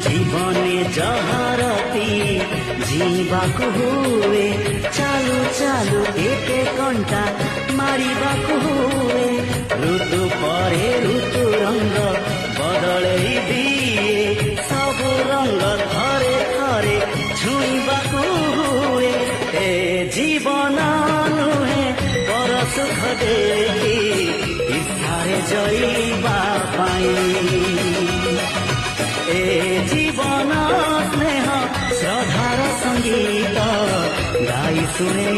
जीवने जहरती जीवाकु हुए चालू चालू एक घंटा मारिबाकु हुए ऋतु परे ऋतु रंग बदलई दिए सब रंग थरे थरे छुईबाकु हुए ए जीवन नुहे पर सुख देखी इच्छारे जईबा पाई ए जीवन स्नेह श्रद्धार संगीत गाई शुणे